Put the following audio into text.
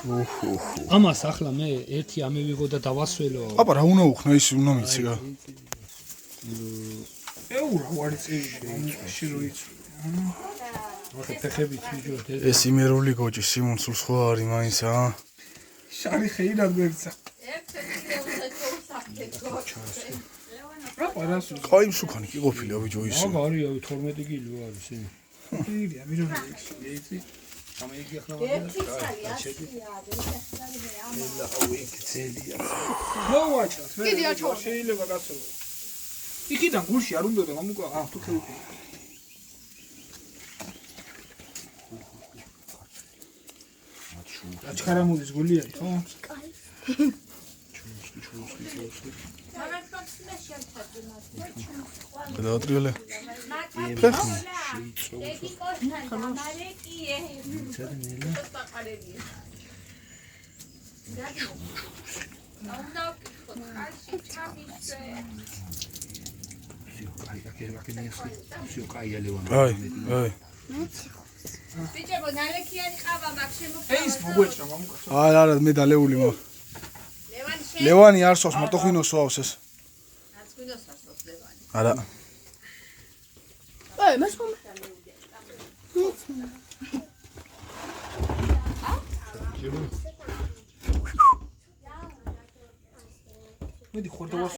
ამას ახლა მე ერთი ამევიღო და დავასველო. აბა რა უნდა უხნა ის უნდა მიცი რა. ეურა ვარი წევი შილოიცი. ფეხები თვითონ ეს იმერული გოჭი სიმონსულ სხვა არის მაინც რა. შარი ხეირად გვერცა. აპარასო. ყაი მსუქანი კი ყოფილა ბიჭო ის. აგ არის 12 კილო არის ეს. ირია მირონიში ეცი. ამე იგი ახლა მოვაჭრას მე შეიძლება გასულო. იქიდან გულში არ უნდა და გამუკა თუ ხევი. აჩქარამულის გული არის ხო? გადაატრიალე. აი. ბიჭებო ნალექიანი ყავა მაქვს შემოყვა. ეს მოგეჭრა მამუკა. არა მე დალეული მაგ. ლევანი არსოს მარტოხინოს სვავს ეს. რაც გვინდოს არსოს ლევანი. არა. აი მას ხომ მედი ხორდოვას